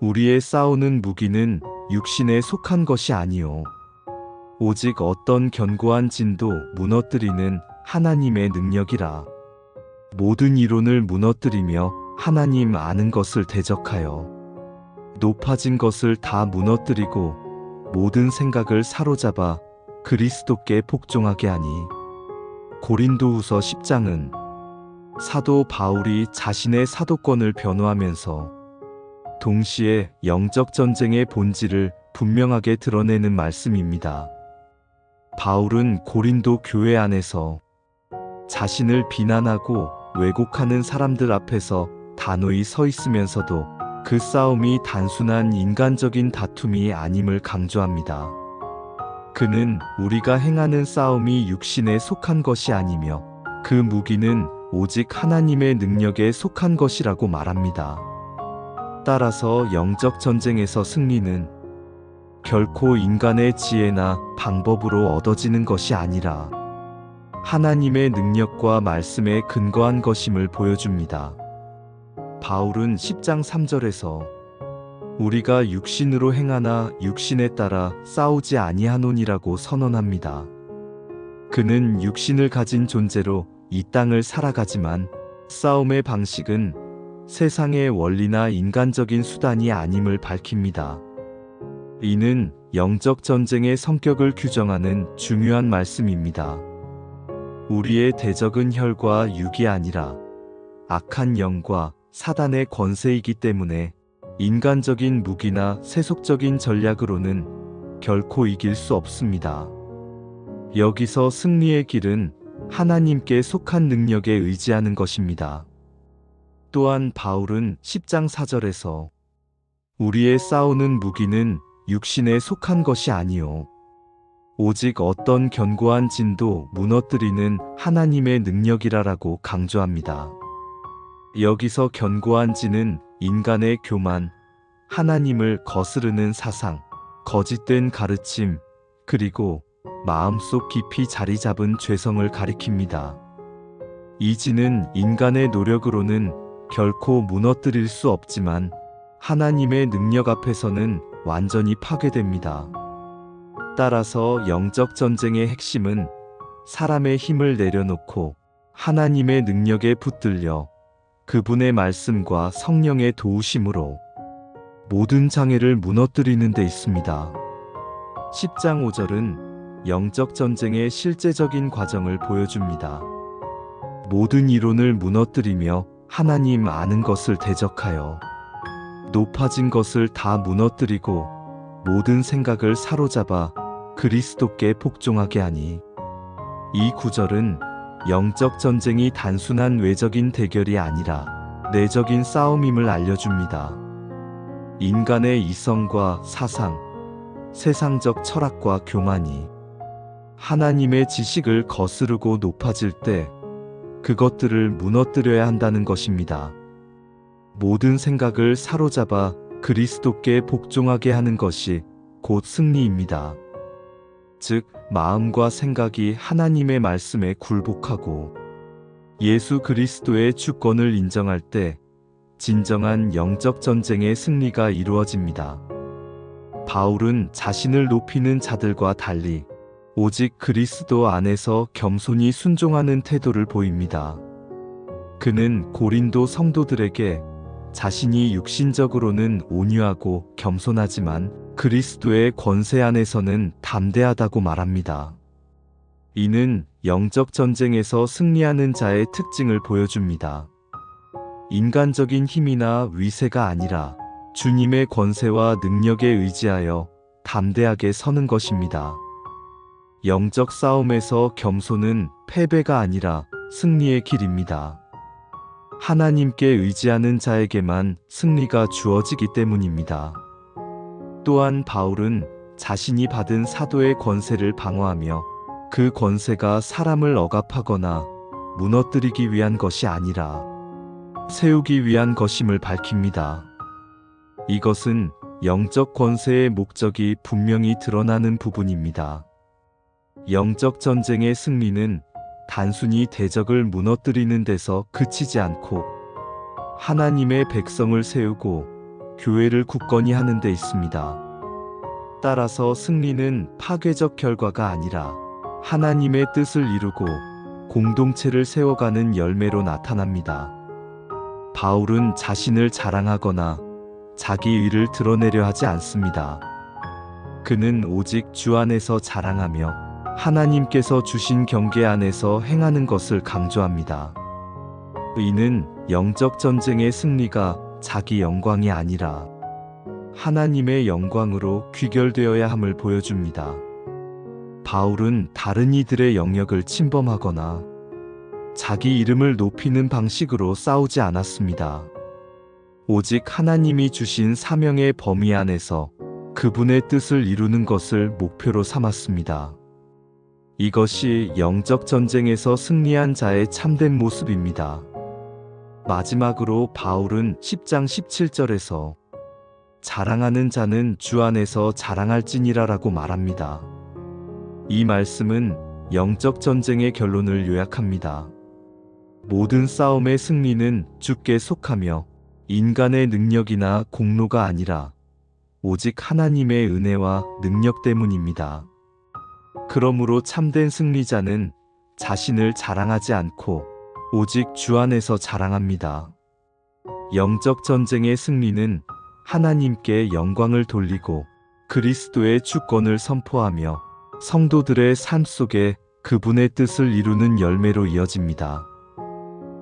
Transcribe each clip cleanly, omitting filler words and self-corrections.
우리의 싸우는 무기는 육신에 속한 것이 아니요 오직 어떤 견고한 진도 무너뜨리는 하나님의 능력이라. 모든 이론을 무너뜨리며 하나님 아는 것을 대적하여 높아진 것을 다 무너뜨리고 모든 생각을 사로잡아 그리스도께 복종하게 하니. 고린도후서 10장은 사도 바울이 자신의 사도권을 변호하면서 동시에 영적 전쟁의 본질을 분명하게 드러내는 말씀입니다. 바울은 고린도 교회 안에서 자신을 비난하고 왜곡하는 사람들 앞에서 단호히 서 있으면서도 그 싸움이 단순한 인간적인 다툼이 아님을 강조합니다. 그는 우리가 행하는 싸움이 육신에 속한 것이 아니며 그 무기는 오직 하나님의 능력에 속한 것이라고 말합니다. 따라서 영적 전쟁에서 승리는 결코 인간의 지혜나 방법으로 얻어지는 것이 아니라 하나님의 능력과 말씀에 근거한 것임을 보여줍니다. 바울은 10장 3절에서 우리가 육신으로 행하나 육신에 따라 싸우지 아니하노니라고 선언합니다. 그는 육신을 가진 존재로 이 땅을 살아가지만 싸움의 방식은 세상의 원리나 인간적인 수단이 아님을 밝힙니다. 이는 영적 전쟁의 성격을 규정하는 중요한 말씀입니다. 우리의 대적은 혈과 육이 아니라 악한 영과 사단의 권세이기 때문에 인간적인 무기나 세속적인 전략으로는 결코 이길 수 없습니다. 여기서 승리의 길은 하나님께 속한 능력에 의지하는 것입니다. 또한 바울은 10장 4절에서 우리의 싸우는 무기는 육신에 속한 것이 아니요 오직 어떤 견고한 진도 무너뜨리는 하나님의 능력이라라고 강조합니다. 여기서 견고한 진은 인간의 교만, 하나님을 거스르는 사상, 거짓된 가르침, 그리고 마음속 깊이 자리 잡은 죄성을 가리킵니다. 이 진은 인간의 노력으로는 결코 무너뜨릴 수 없지만 하나님의 능력 앞에서는 완전히 파괴됩니다. 따라서 영적 전쟁의 핵심은 사람의 힘을 내려놓고 하나님의 능력에 붙들려 그분의 말씀과 성령의 도우심으로 모든 장애를 무너뜨리는 데 있습니다. 10장 5절은 영적 전쟁의 실제적인 과정을 보여줍니다. 모든 이론을 무너뜨리며 하나님 아는 것을 대적하여 높아진 것을 다 무너뜨리고 모든 생각을 사로잡아 그리스도께 복종하게 하니. 이 구절은 영적 전쟁이 단순한 외적인 대결이 아니라 내적인 싸움임을 알려줍니다. 인간의 이성과 사상, 세상적 철학과 교만이 하나님의 지식을 거스르고 높아질 때 그것들을 무너뜨려야 한다는 것입니다. 모든 생각을 사로잡아 그리스도께 복종하게 하는 것이 곧 승리입니다. 즉, 마음과 생각이 하나님의 말씀에 굴복하고 예수 그리스도의 주권을 인정할 때 진정한 영적 전쟁의 승리가 이루어집니다. 바울은 자신을 높이는 자들과 달리 오직 그리스도 안에서 겸손히 순종하는 태도를 보입니다. 그는 고린도 성도들에게 자신이 육신적으로는 온유하고 겸손하지만 그리스도의 권세 안에서는 담대하다고 말합니다. 이는 영적 전쟁에서 승리하는 자의 특징을 보여줍니다. 인간적인 힘이나 위세가 아니라 주님의 권세와 능력에 의지하여 담대하게 서는 것입니다. 영적 싸움에서 겸손은 패배가 아니라 승리의 길입니다. 하나님께 의지하는 자에게만 승리가 주어지기 때문입니다. 또한 바울은 자신이 받은 사도의 권세를 방어하며 그 권세가 사람을 억압하거나 무너뜨리기 위한 것이 아니라 세우기 위한 것임을 밝힙니다. 이것은 영적 권세의 목적이 분명히 드러나는 부분입니다. 영적 전쟁의 승리는 단순히 대적을 무너뜨리는 데서 그치지 않고 하나님의 백성을 세우고 교회를 굳건히 하는 데 있습니다. 따라서 승리는 파괴적 결과가 아니라 하나님의 뜻을 이루고 공동체를 세워가는 열매로 나타납니다. 바울은 자신을 자랑하거나 자기 의를 드러내려 하지 않습니다. 그는 오직 주 안에서 자랑하며 하나님께서 주신 경계 안에서 행하는 것을 강조합니다. 이는 영적 전쟁의 승리가 자기 영광이 아니라 하나님의 영광으로 귀결되어야 함을 보여줍니다. 바울은 다른 이들의 영역을 침범하거나 자기 이름을 높이는 방식으로 싸우지 않았습니다. 오직 하나님이 주신 사명의 범위 안에서 그분의 뜻을 이루는 것을 목표로 삼았습니다. 이것이 영적 전쟁에서 승리한 자의 참된 모습입니다. 마지막으로 바울은 10장 17절에서 자랑하는 자는 주 안에서 자랑할지니라라고 말합니다. 이 말씀은 영적 전쟁의 결론을 요약합니다. 모든 싸움의 승리는 주께 속하며 인간의 능력이나 공로가 아니라 오직 하나님의 은혜와 능력 때문입니다. 그러므로 참된 승리자는 자신을 자랑하지 않고 오직 주 안에서 자랑합니다. 영적 전쟁의 승리는 하나님께 영광을 돌리고 그리스도의 주권을 선포하며 성도들의 삶 속에 그분의 뜻을 이루는 열매로 이어집니다.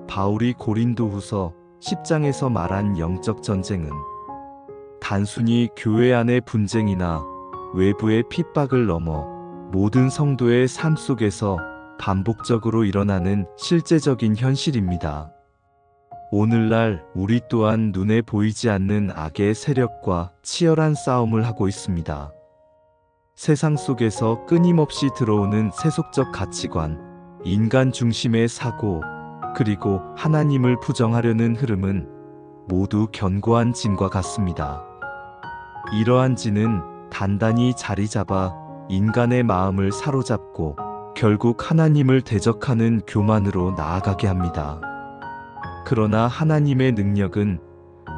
바울이 고린도후서 10장에서 말한 영적 전쟁은 단순히 교회 안의 분쟁이나 외부의 핍박을 넘어 모든 성도의 삶 속에서 반복적으로 일어나는 실제적인 현실입니다. 오늘날 우리 또한 눈에 보이지 않는 악의 세력과 치열한 싸움을 하고 있습니다. 세상 속에서 끊임없이 들어오는 세속적 가치관, 인간 중심의 사고, 그리고 하나님을 부정하려는 흐름은 모두 견고한 진과 같습니다. 이러한 진은 단단히 자리 잡아 인간의 마음을 사로잡고 결국 하나님을 대적하는 교만으로 나아가게 합니다. 그러나 하나님의 능력은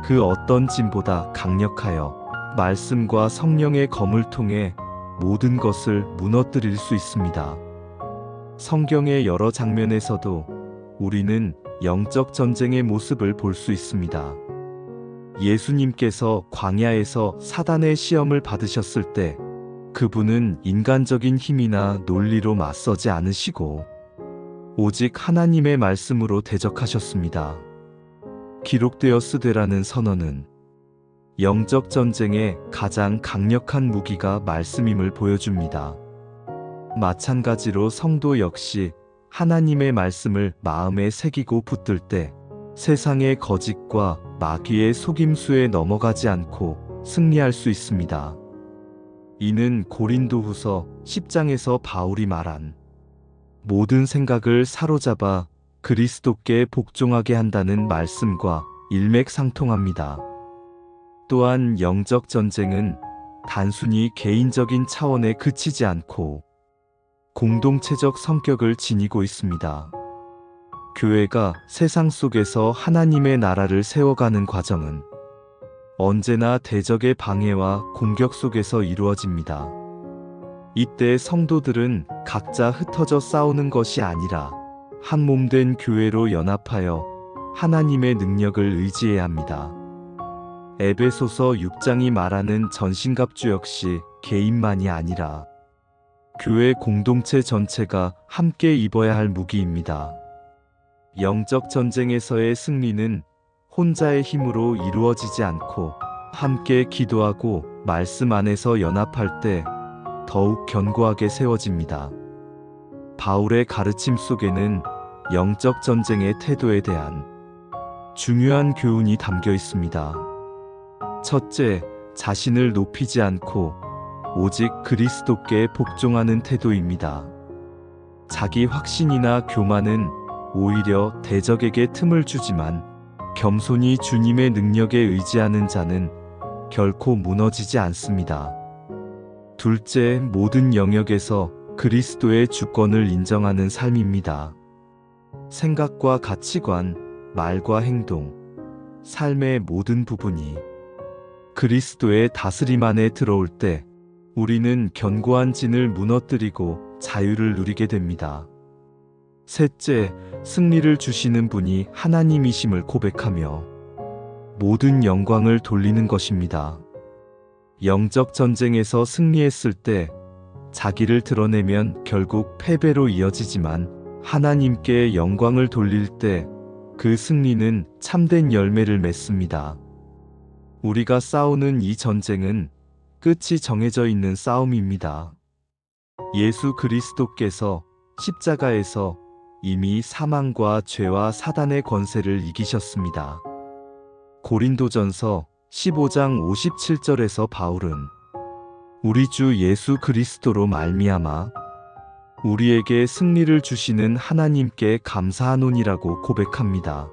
그 어떤 진보다 강력하여 말씀과 성령의 검을 통해 모든 것을 무너뜨릴 수 있습니다. 성경의 여러 장면에서도 우리는 영적 전쟁의 모습을 볼 수 있습니다. 예수님께서 광야에서 사단의 시험을 받으셨을 때 그분은 인간적인 힘이나 논리로 맞서지 않으시고 오직 하나님의 말씀으로 대적하셨습니다. 기록되었으되라는 선언은 영적 전쟁의 가장 강력한 무기가 말씀임을 보여줍니다. 마찬가지로 성도 역시 하나님의 말씀을 마음에 새기고 붙들 때 세상의 거짓과 마귀의 속임수에 넘어가지 않고 승리할 수 있습니다. 이는 고린도후서 10장에서 바울이 말한 모든 생각을 사로잡아 그리스도께 복종하게 한다는 말씀과 일맥상통합니다. 또한 영적 전쟁은 단순히 개인적인 차원에 그치지 않고 공동체적 성격을 지니고 있습니다. 교회가 세상 속에서 하나님의 나라를 세워가는 과정은 언제나 대적의 방해와 공격 속에서 이루어집니다. 이때 성도들은 각자 흩어져 싸우는 것이 아니라 한 몸 된 교회로 연합하여 하나님의 능력을 의지해야 합니다. 에베소서 6장이 말하는 전신갑주 역시 개인만이 아니라 교회 공동체 전체가 함께 입어야 할 무기입니다. 영적 전쟁에서의 승리는 혼자의 힘으로 이루어지지 않고 함께 기도하고 말씀 안에서 연합할 때 더욱 견고하게 세워집니다. 바울의 가르침 속에는 영적 전쟁의 태도에 대한 중요한 교훈이 담겨 있습니다. 첫째, 자신을 높이지 않고 오직 그리스도께 복종하는 태도입니다. 자기 확신이나 교만은 오히려 대적에게 틈을 주지만 겸손히 주님의 능력에 의지하는 자는 결코 무너지지 않습니다. 둘째, 모든 영역에서 그리스도의 주권을 인정하는 삶입니다. 생각과 가치관, 말과 행동, 삶의 모든 부분이 그리스도의 다스림 안에 들어올 때 우리는 견고한 진을 무너뜨리고 자유를 누리게 됩니다. 셋째, 승리를 주시는 분이 하나님이심을 고백하며 모든 영광을 돌리는 것입니다. 영적 전쟁에서 승리했을 때 자기를 드러내면 결국 패배로 이어지지만 하나님께 영광을 돌릴 때 그 승리는 참된 열매를 맺습니다. 우리가 싸우는 이 전쟁은 끝이 정해져 있는 싸움입니다. 예수 그리스도께서 십자가에서 이미 사망과 죄와 사단의 권세를 이기셨습니다. 고린도전서 15장 57절에서 바울은 우리 주 예수 그리스도로 말미암아 우리에게 승리를 주시는 하나님께 감사하노니라고 고백합니다.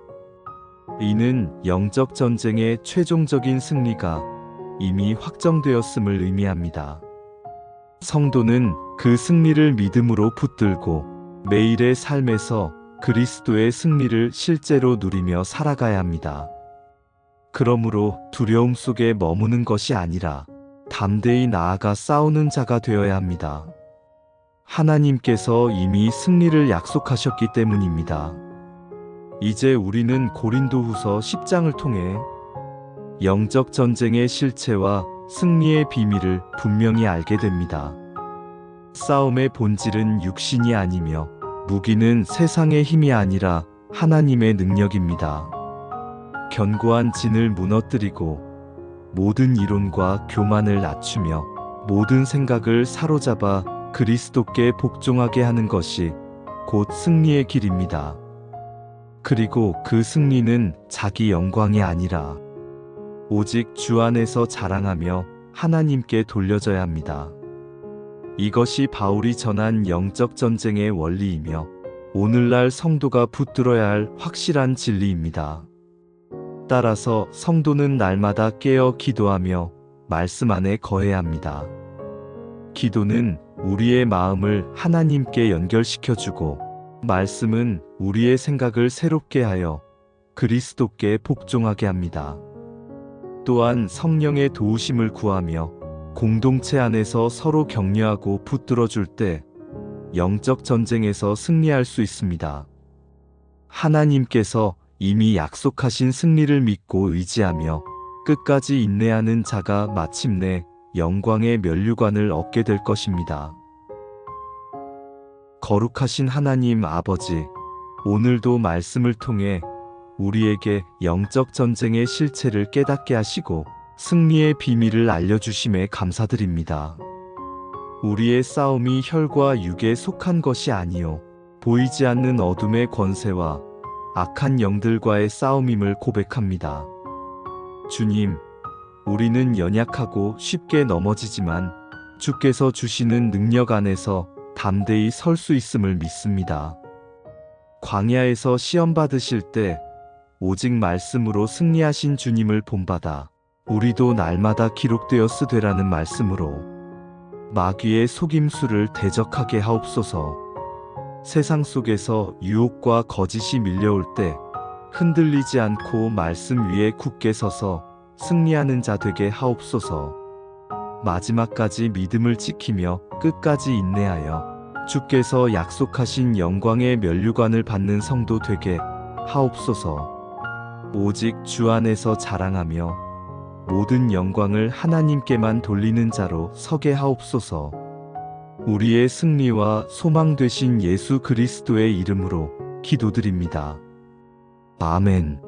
이는 영적 전쟁의 최종적인 승리가 이미 확정되었음을 의미합니다. 성도는 그 승리를 믿음으로 붙들고 매일의 삶에서 그리스도의 승리를 실제로 누리며 살아가야 합니다. 그러므로 두려움 속에 머무는 것이 아니라 담대히 나아가 싸우는 자가 되어야 합니다. 하나님께서 이미 승리를 약속하셨기 때문입니다. 이제 우리는 고린도후서 10장을 통해 영적 전쟁의 실체와 승리의 비밀을 분명히 알게 됩니다. 싸움의 본질은 육신이 아니며 무기는 세상의 힘이 아니라 하나님의 능력입니다. 견고한 진을 무너뜨리고 모든 이론과 교만을 낮추며 모든 생각을 사로잡아 그리스도께 복종하게 하는 것이 곧 승리의 길입니다. 그리고 그 승리는 자기 영광이 아니라 오직 주 안에서 자랑하며 하나님께 돌려져야 합니다. 이것이 바울이 전한 영적 전쟁의 원리이며 오늘날 성도가 붙들어야 할 확실한 진리입니다. 따라서 성도는 날마다 깨어 기도하며 말씀 안에 거해야 합니다. 기도는 우리의 마음을 하나님께 연결시켜주고 말씀은 우리의 생각을 새롭게 하여 그리스도께 복종하게 합니다. 또한 성령의 도우심을 구하며 공동체 안에서 서로 격려하고 붙들어줄 때 영적 전쟁에서 승리할 수 있습니다. 하나님께서 이미 약속하신 승리를 믿고 의지하며 끝까지 인내하는 자가 마침내 영광의 면류관을 얻게 될 것입니다. 거룩하신 하나님 아버지, 오늘도 말씀을 통해 우리에게 영적 전쟁의 실체를 깨닫게 하시고 승리의 비밀을 알려주심에 감사드립니다. 우리의 싸움이 혈과 육에 속한 것이 아니요 보이지 않는 어둠의 권세와 악한 영들과의 싸움임을 고백합니다. 주님, 우리는 연약하고 쉽게 넘어지지만 주께서 주시는 능력 안에서 담대히 설 수 있음을 믿습니다. 광야에서 시험 받으실 때 오직 말씀으로 승리하신 주님을 본받아 우리도 날마다 기록되었으되라는 말씀으로 마귀의 속임수를 대적하게 하옵소서. 세상 속에서 유혹과 거짓이 밀려올 때 흔들리지 않고 말씀 위에 굳게 서서 승리하는 자 되게 하옵소서. 마지막까지 믿음을 지키며 끝까지 인내하여 주께서 약속하신 영광의 면류관을 받는 성도 되게 하옵소서. 오직 주 안에서 자랑하며 모든 영광을 하나님께만 돌리는 자로 서게 하옵소서. 우리의 승리와 소망 되신 예수 그리스도의 이름으로 기도드립니다. 아멘.